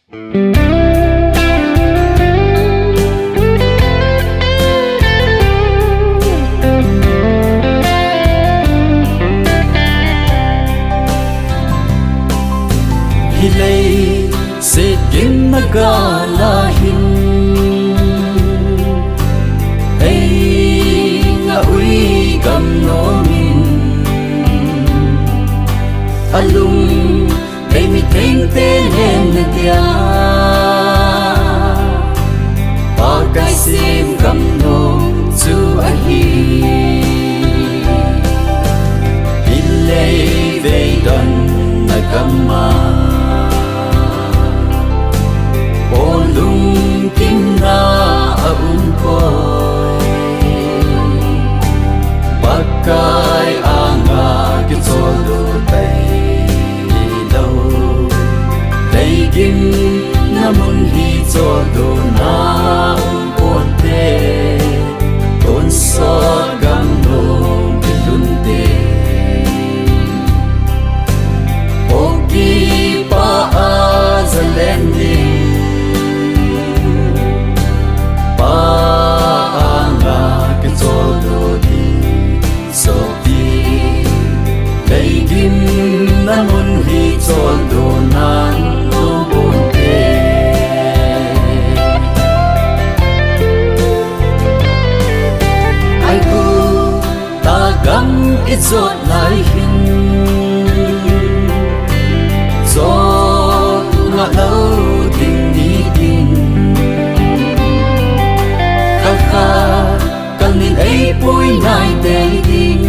hi lei se kim na ga la hin ei nga ui gam no min alung ei mi theng te len na tia pa kai sim gam no chu a hi hi lei ve don na gam ma lung kim na koi bakai anga ki cholu tai lo dei kim na mun hi cholu na ponte ton so gam no bilun te oki pa azalendi namun hi chol do nan lo bonte ai ku ta gam i chot lai hin zo nga lo ding ni ding ka kha kan nin ai pui nai te ding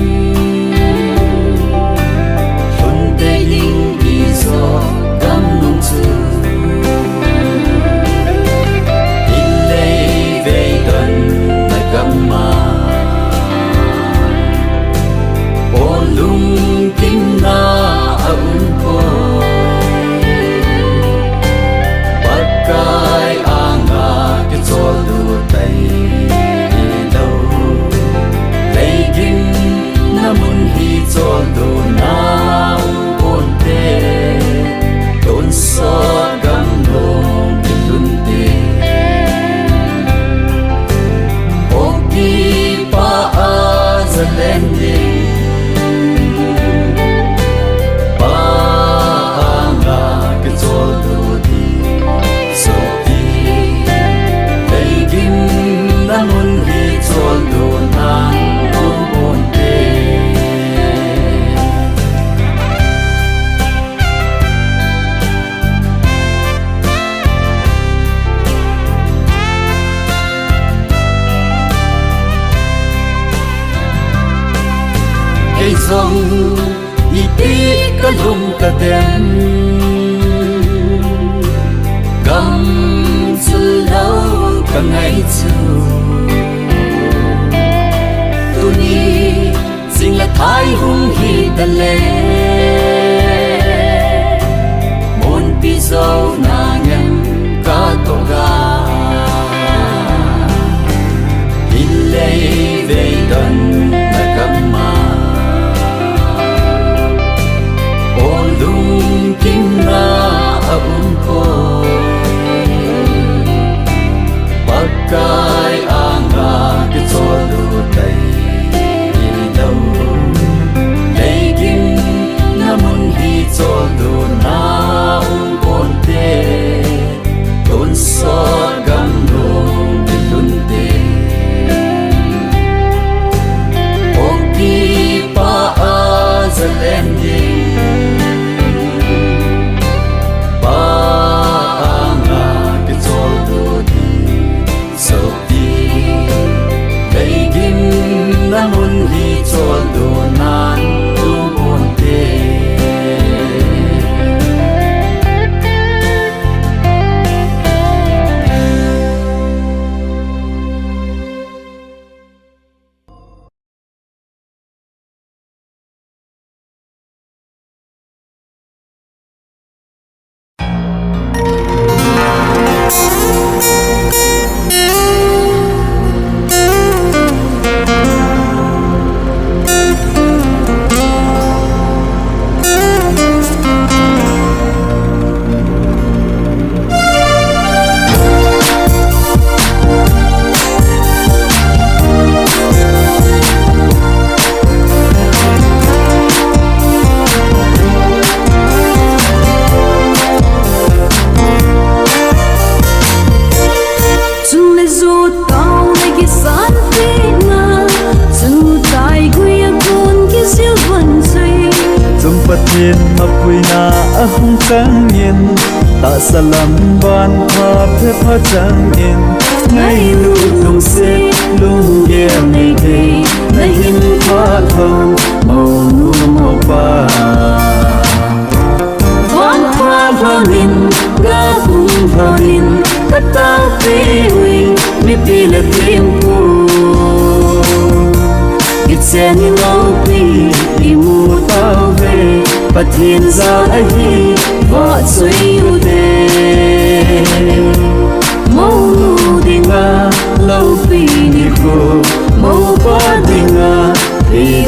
dòng y tí cả lùng cả đêm cầm sự lâu cả ngày chiều tôi đi xin là thái hung hi ta lệ môn pi dâu na nhân cả tổ ga in lệ về đơn là cầm mà lung kim na koi bakai anga ki cholu tai lo dei kim căng yên ta salam ban pha phép pha trăng yên ngay lu lung xếp lung em này đây nay hin pha thâu màu nu màu ba vang pha rolin ga bung rolin kata pewi mi pila tempo It's any low pi imu tao về và thiên gia hi vợ suy yêu đề mâu đi nga lâu pi đi khô mâu ba đi nga đi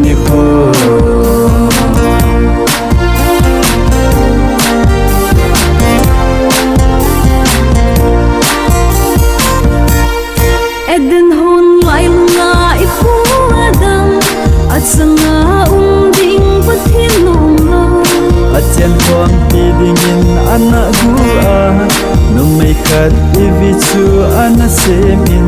đi khô Eden hon lai nga ipu adam at sanga ding pathin nong lo Achen huang pi dingin ana gua nung may kat ivichu ana semin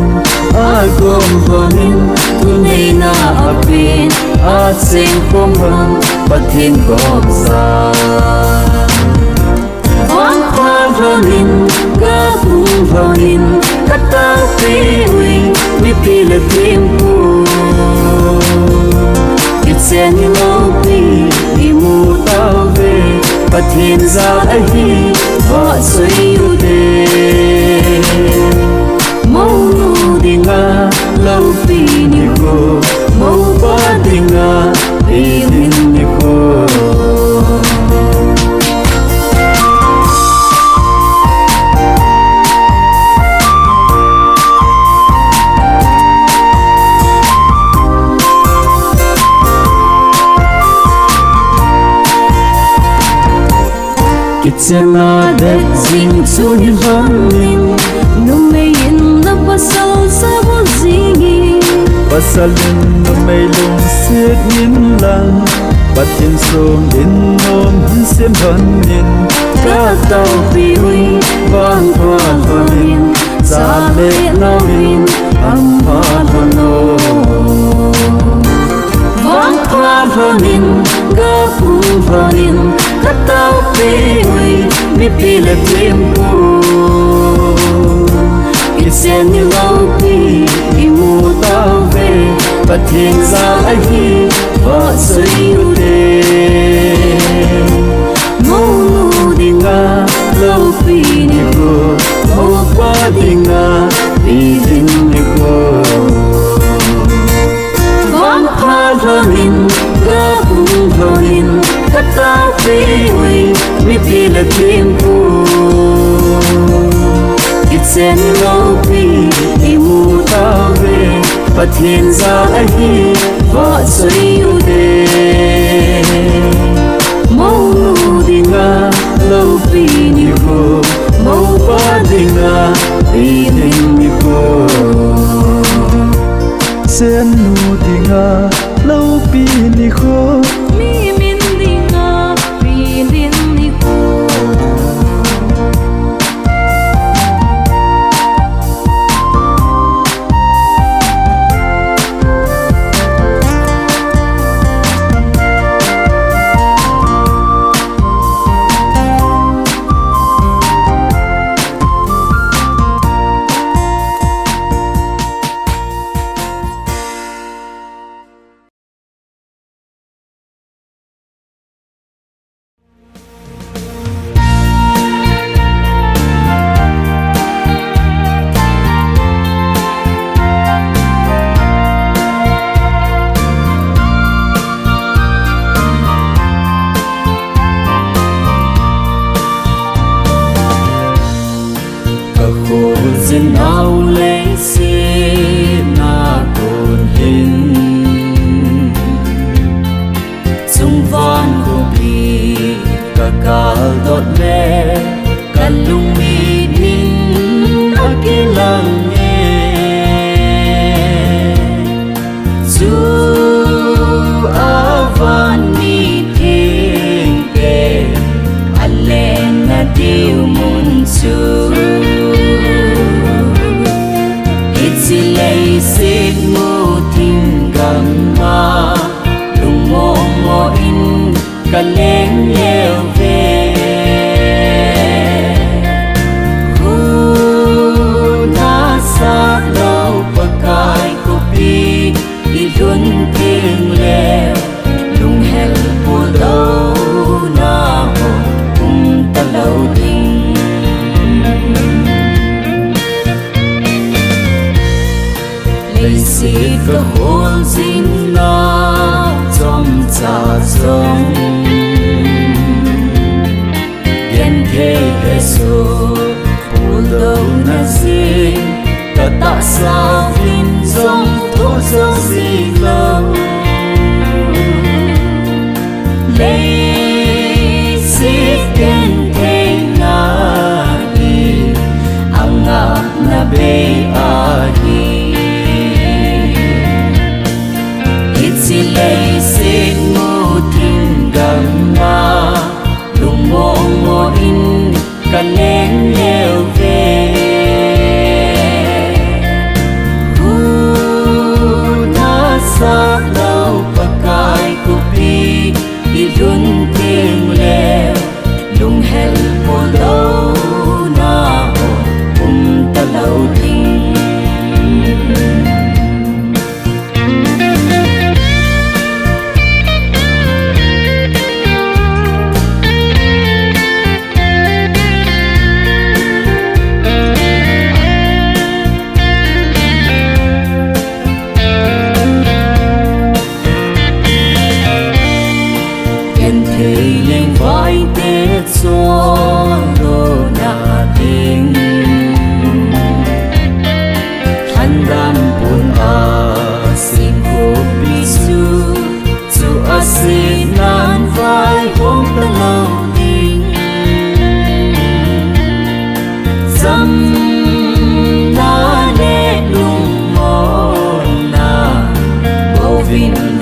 agom honin tunay na apin at sing kumham pathin gom sa vang pha rolin ga bung rolin kata pewi mi pila tempo It's any low pi imu tao về và thiên gia hi vợ suy yêu đề mâu đi nga lâu pi ni khô mâu ba đi nga đi ni khô Kitchena dek zing chun honin nung may in na pasal sa bozingi pasalin nung may lung sit nin lang patin som in nom hin sim hanin ka tao piwi vang pha rolin sa le lovin am pha hono vang pha rolin ga bung rolin kata pewi mi pila tempo It's any low pi imu tao về và thiên gia hi vợ suy yêu đề mâu đi nga lâu pi ni khô mâu qua đi nga đi ni khô vang pha rolin ga bung rolin kata pewi mi pila tempo It's any low pi imu tao về và thiên gia hi vợ suy yêu đề mâu đi nga lâu pi ni khô mâu ba đi nga đi ni khô sen nu dinga lâu pi ni khô mi min dinga pi din ni ko Xin nào lấy xin na cồn hình xung van của bi cả cả đọt lệ cả lung mi nín ở kia làng nghe dù ở van mi thiên kề anh lên là điều muốn chú Sit mo ting gang ma lung mo in ka leng leo ve tiếng leo lung hel bùa đâu na hồ ta lâu tình lấy xịt cơ hồn xin na trong cha trong yên thế hệ số bùa đâu na gì ta ta sao vinh trong thô dấu gì lâu lấy xịt yên thế na đi ang ngap na bê a hi si lấy xịt mù thình gầm ma lùng mong mò in cả nén leo về ta xa đâu pakai kopi di run tiếng leo lùng hel po lâu na ho ta lâu tình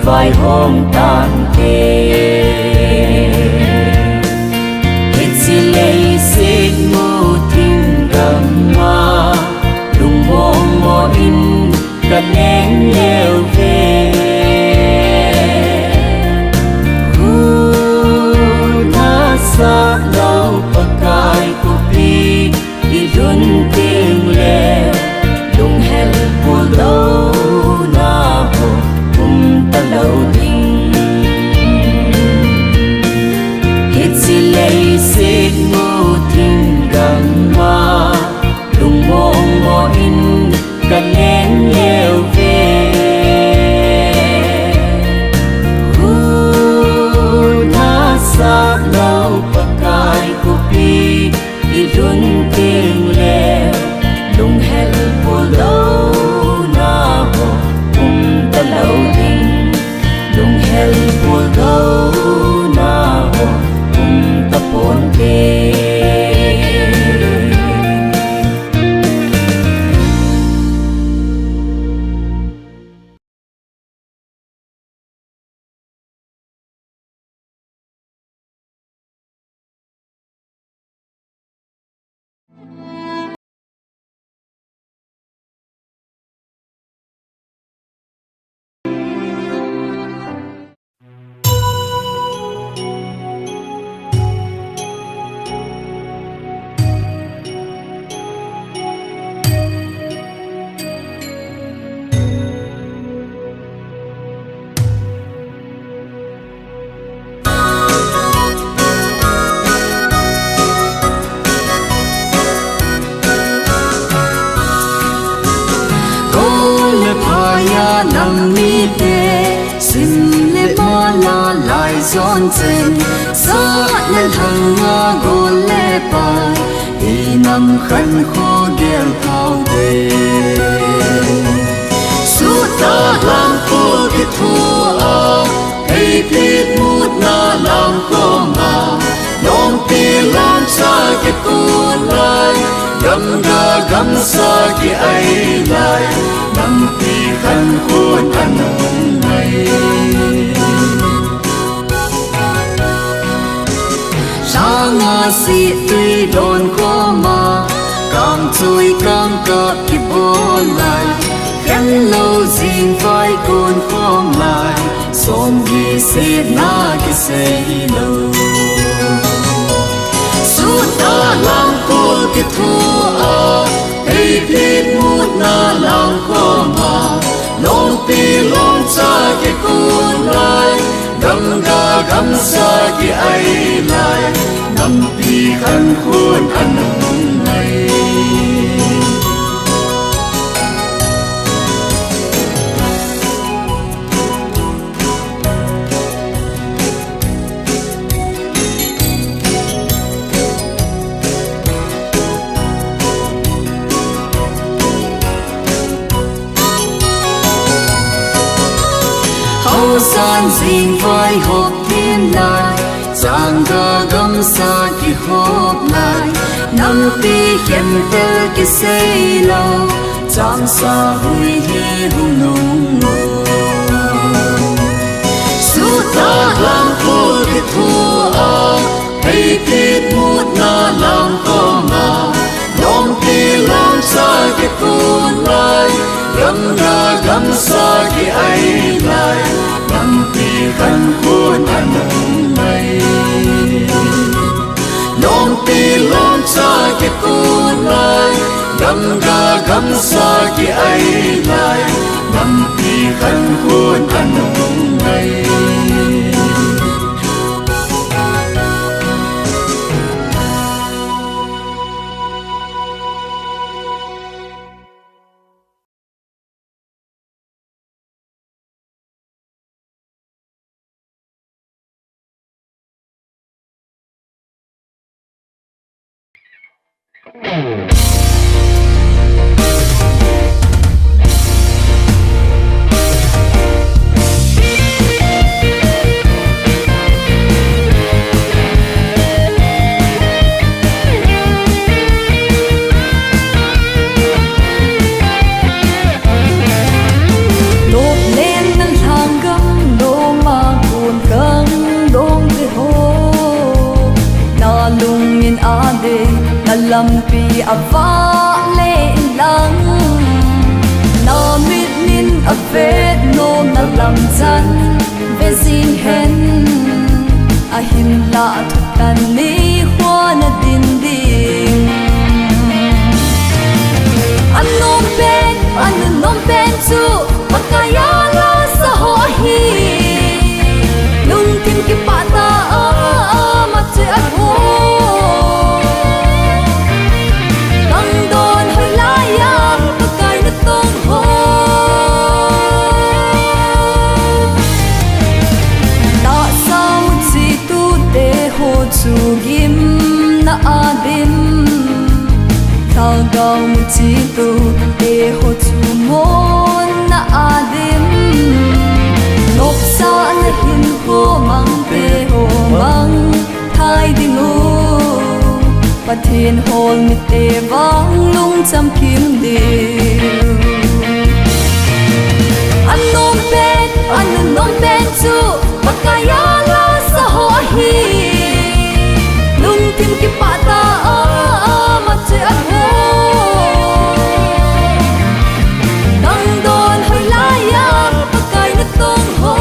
vài hôm tan kề hết si lấy xịt mù thình gầm ma lùng mong mò in cả nén leo về ta xa đâu pakai kopi di run tiếng leo lùng hel po lâu na ho ta lâu tình hết si lấy xịt mù thình gầm ma lùng mong mò in cả nén leo về ta xa đâu pakai kopi di run tiếng leo lùng hel po lâu na ho ta lâu tình lung hel bùa đâu na ho ta pon kê nằm mi tê xin lệ ma la lại giòn trên gió lên hàng nga gồ lệ bài đi nằm khăn khô đèn thao đề suốt ta làm cô cái thua hay biết mút na làm cô mà nông ti làm xa cái cô lại gầm ga gầm xa cái ấy lại nằm ti khăn khuôn ăn hồng này sáng ngà si tuy đồn khó mà càng chui càng cọp cái bố lại khen lâu gìn vai cồn khom lại xóm đi xe na cái xe lâu suốt ta làm cô cái thua hay biết mút na lòng có mà long pi long cha cái cuốn lại gam ga gam sa cái ai lại nằm pi khăn khuôn ăn này san dinh vai hộp thiên lại giang ga gam sa ki hộp lại nang pi khem tel ki sei lo giang sa hui hi hung nung su ta lam ko ki thu a hay biết mút na lam ko ma long pi long sa ki kun lại gam sa ki ai lại nằm pi khăn khuôn ăn này long pi long cha cái cuốn lại gam ga gam sa cái ai lại nằm pi khăn khuôn ăn này lam pi ava le lang na mit nin a vet no na lam chan ve zin hen a hin la thutan ni khwa na din ding an nom ben chu makaya la sa ho hi lung tim ki pa ta ma che a ho gim na adim thagau chi tu e ho chu mon na adim nok sa na hin ho mang pe ho mang thai ding u pathin hol mi te wang lung cham kim de an nom ben chu makaya la sa ho hi tim ki pata ma che a ho dang don hoi la ya pa kai na tong ho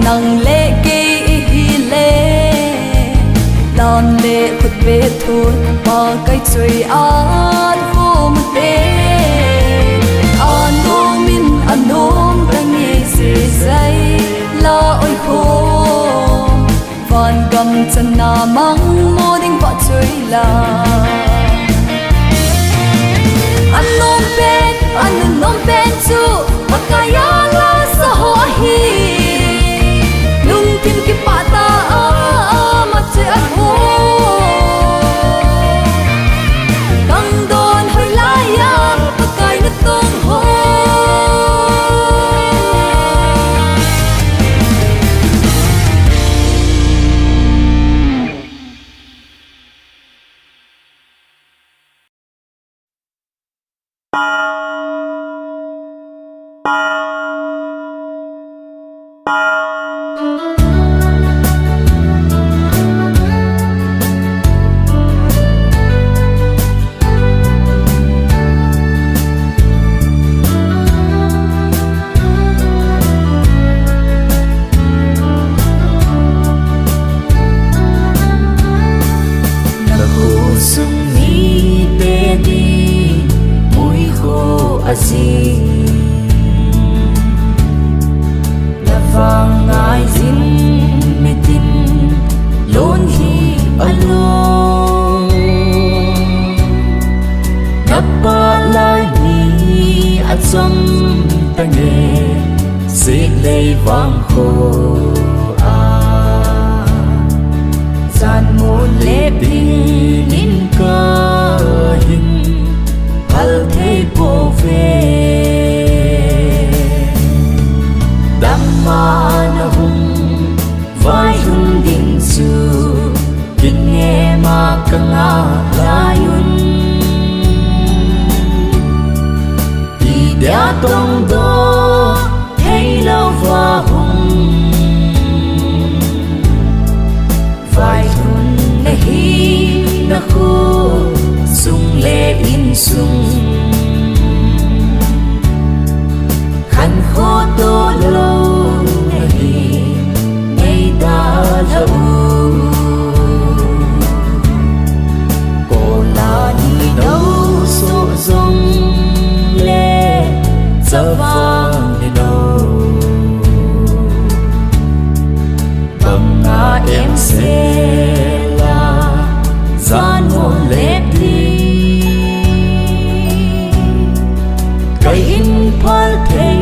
nang le ke hi le lam le khut ve thun pa kai chui an hom te anom tang ye se sai la oi kho van gam chan na mang mo ding pa chui la anom ben chu makaya la sa ho hi tim ki pata ma che a ho dang don hoi la ya pa kai na tong ho asi la vang ngai zin mi tin lon hi along napa lai ni acham tange si lei vang kho a san mon le pin in ka hin hal thei po ve damma na hum vai hun ding su kin nghe ma ka nga layun i da tong do thei lâu va hum vai hun na hi na khu sung le in sung khăn khô tô lâu na hi ngày ta lâu cô là đi đâu số rong lê giờ vang đi đâu bằng ngã em sẽ là gian môn lép đi cây in phal thấy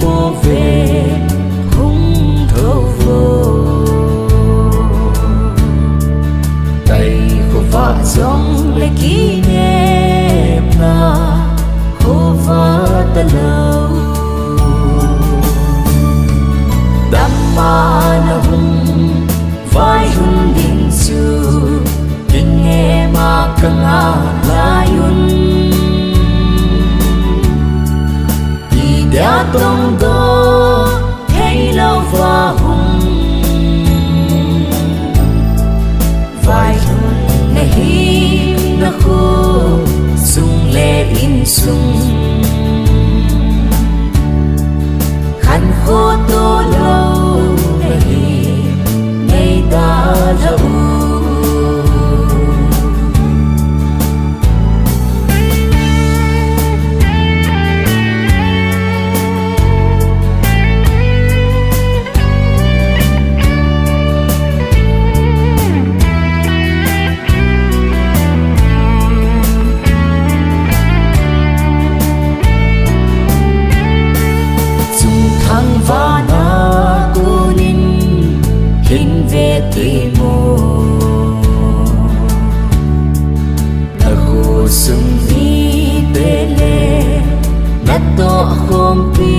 bố về không thâu vô tay khô vã trong lấy kỷ niệm na khô vã ta lâu đam ma na hum vai hun din su kin nghe ma ka nga layun i da tong do thei lâu va hum vai hun na hi na khu sung le in sung khăn khô tô lâu na hi ngày ta lâu và na cô nín hin về tùy mô na khu sung đi bê lê na to khom pi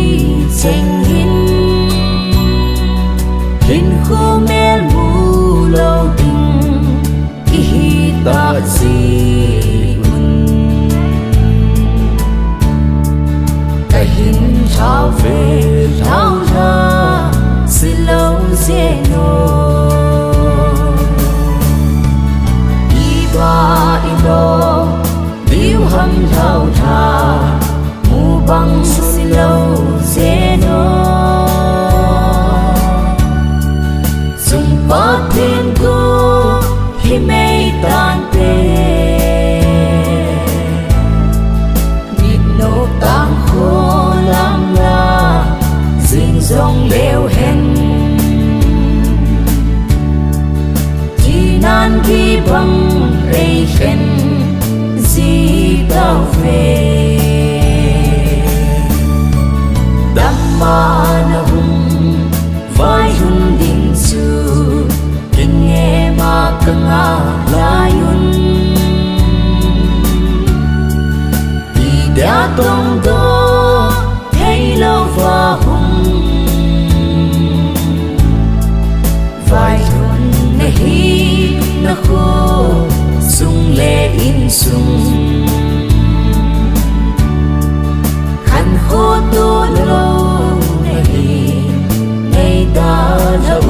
chênh hin khu mel mu lâu tình i hi ta gì cái hin trao về thao ra si lâu dễ nô đi ba in đô điêu hâm thao tha mu băng si lâu dễ nô dùng bát thiên cô khi mây tan tê nhịp nô tăng khô lam la dinh dòng leo hen chỉ nan khi băng rây khen di tao về đam ma na hum vai hun din su kin nghe ma ka nga layun i da tong do thei lâu va hum vai hun na hi na khô sung le in sung khăn khô tô lâu na hi ngày ta lâu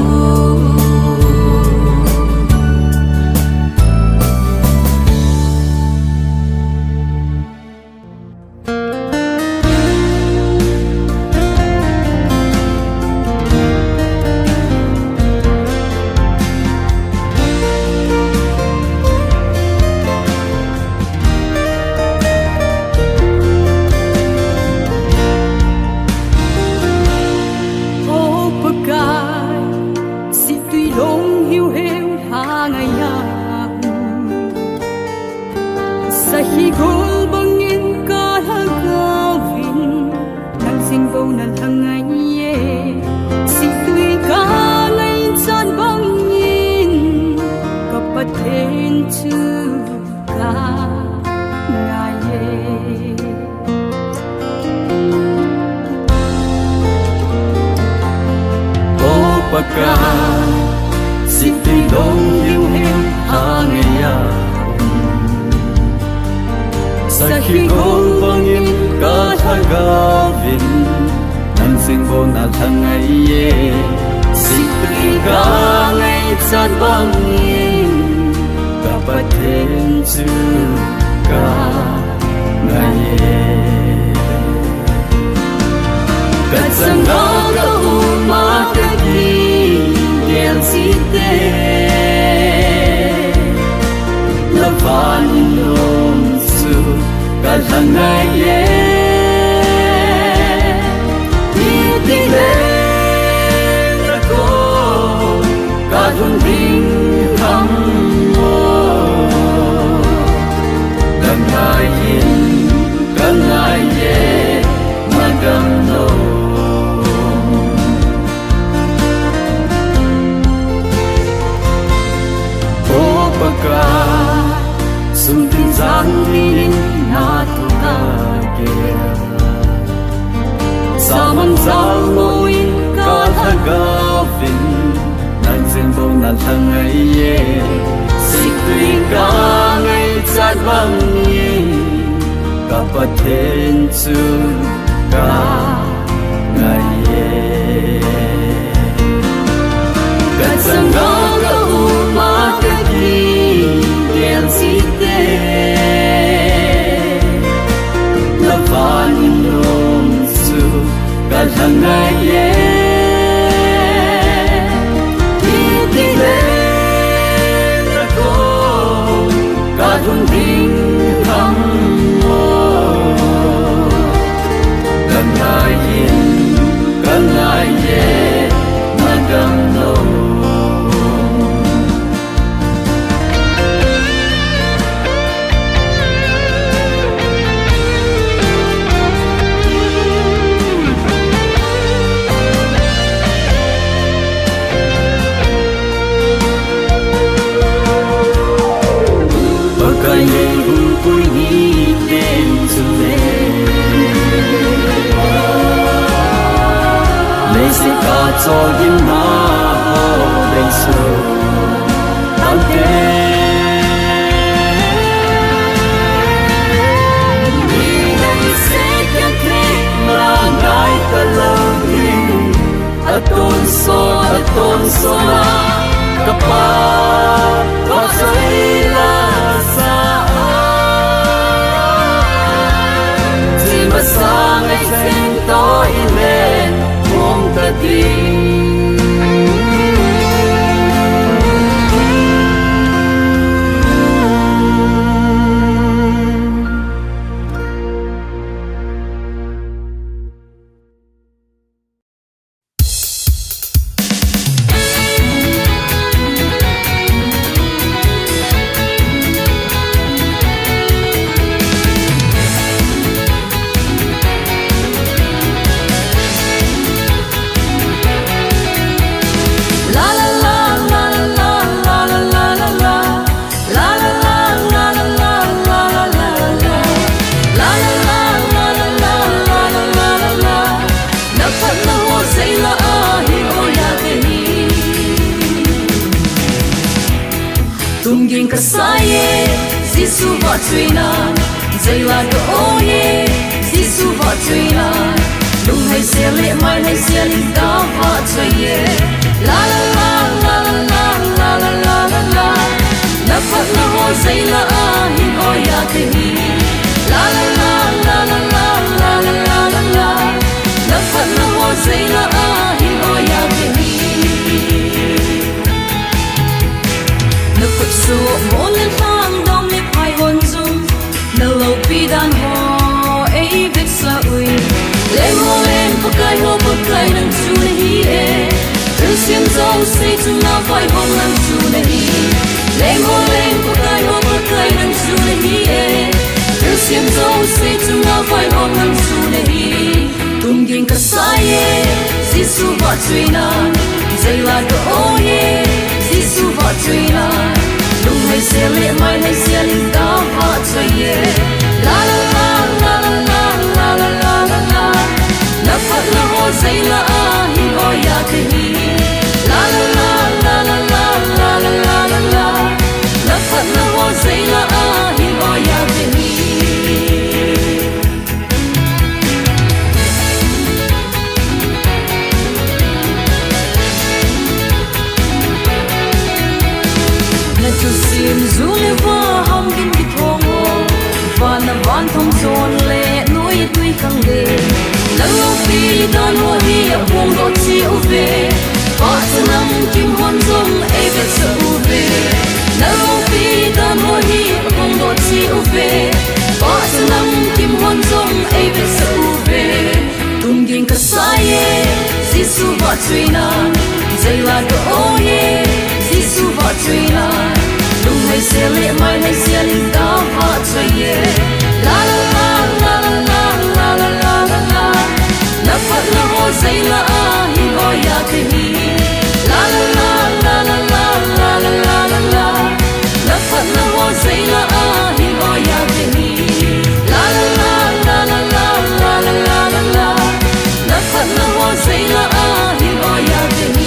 baka si tình đông yêu em hàng ya sa khi con vang in cả thaga vin nan sing bo na thang ai ye si tình ga ngày chan bang in ka pathen chu ka ngày ka sang ga ka ma ka ki del si te la van lom su ka thang ai ye ti le na ko ka thun ding kham mo ka ngai yin ka ngai ye ma gam no baka sum tin zan rin na tu ka ke saman zal moin ka thaga vin nan zen bo na thang ai ye sik tui ka ngai chat bang ni ka pathen chu ka ngai ye ka sang ga ka ma ka del si te la van lom su ka thang ai ye ti le na ko ka thun ding kham mo ka ngai yin ka ngai ye ma gam no cho yên na ho đầy sầu tan tê đi đây sẽ chẳng thế là ngài ta lâu hin a tôn so la kapa có say la sa chỉ mà sang ngày sen tối lên mong ta đi Kasaye, Zisu Vatrina, Zayla go oye, Zisu Vatrina, Lung hay sele, mai hay sele, da Vatraye, la la la la la la la la la la, la pat la ho Zayla ahin oya tehi, la la la la la la la la la la la, la pat la ho Zayla ahin oya tehi. So mon lên phang đông lên hai hồn dung nở lâu pi đàn ho ấy biết sa ui lên po kai nang chu na hi e thương xiêm dâu say chung na vai hong nang chu na hi lên po kai nang chu na hi e thương xiêm dâu say chung na vai hong nang chu na hi tung ging ka sai e Giêsu va truy na dây là go oye Giêsu va truy na lung hay xe lệ mai hay xe linh ta va truy e la la la la la la la la la la la phát la ho dây la hi ho ya te hi la 追那，最拉个哦耶，基础把追那，路没写里买没写里高把追耶，啦啦啦啦啦啦啦啦啦啦，那发那我最拉啊，一个呀可以，啦啦啦啦啦啦啦啦啦啦，那发那我最拉啊，一个呀可以，啦啦啦啦啦啦啦啦啦啦，那发那我最拉啊，一个呀可以。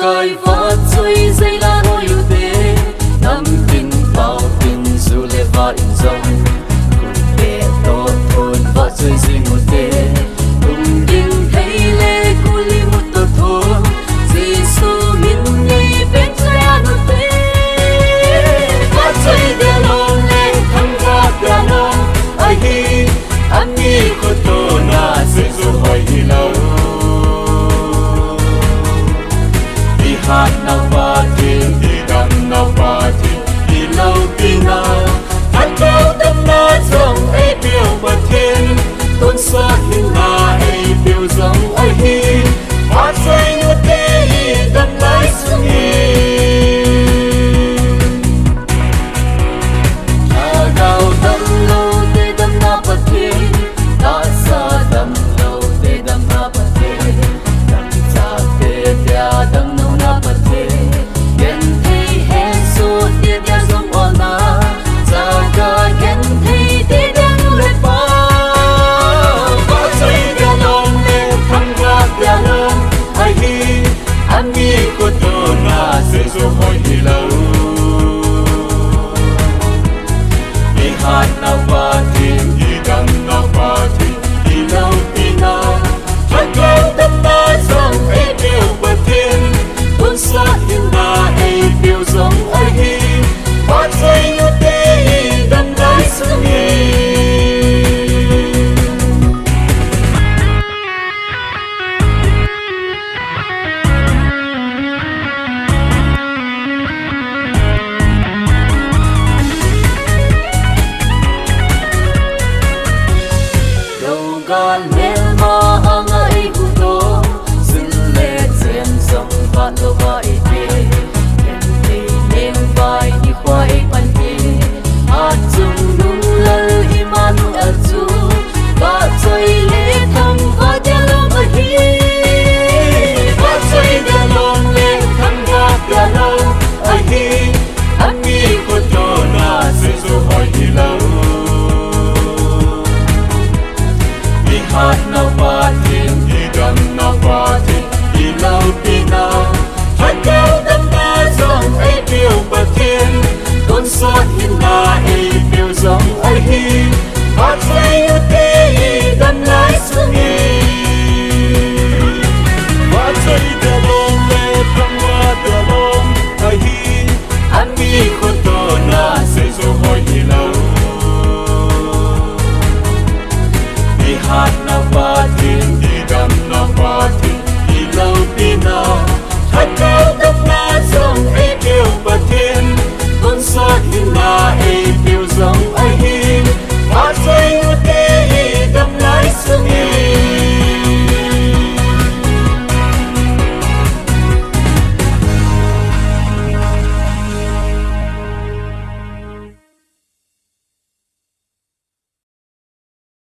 Cài vạt chơi dây la hoa yêu thế nắm tin bao tin dù lệ và in dòng cùng bè to thôn vạt chơi dây một thế cùng tin thấy lệ cô li một tờ thôn dì su min nhây bên chơi ăn một thế vạt chơi đèn lồng lệ thăng vạt đèn lồng ai hi anh đi cô tô na dây dù hỏi hi lâu hát nào ba thiên đi đằng nào ba thiên đi lâu đi nào hát cao đâm na dòng ấy biểu bờ thiên tôn xa hiền là ấy biểu dòng ấy hi hoa say nuốt tê đâm lái xuống à đào đâm lâu tê đâm na bờ thiên đã xa đâm lâu tê đâm na bờ thiên đâm xa tê đa đâm hát nào ba thiên đi đằng nào ba thiên đi lâu đi nào hát cao đâm na dòng ấy biểu bờ thiên tôn xa hiền là ấy biểu dòng ấy hi hoa dây nuốt tê đâm lái xuống gan mel ma ang ai buto sin le chen song van lo ba ite yen te neng vai ni khwai pan ti a chung lung lal Emmanuel chu ba choi le thang va de long a hi ba choi de long le thang va de long a hi ami ko to na se zo hoi hi lo hát nào ba thiên đi đằng nào ba thiên đi lâu đi nào hát cao đâm na dòng ấy biểu bờ thiên tôn xa hiền là ấy biểu dòng ấy hi hát dây nuốt tê đâm lái xuống hát dây đèn lồng lệ thăng hoa đèn lồng ấy hi anh đi khôn tô na sẽ dù hỏi hi lâu hát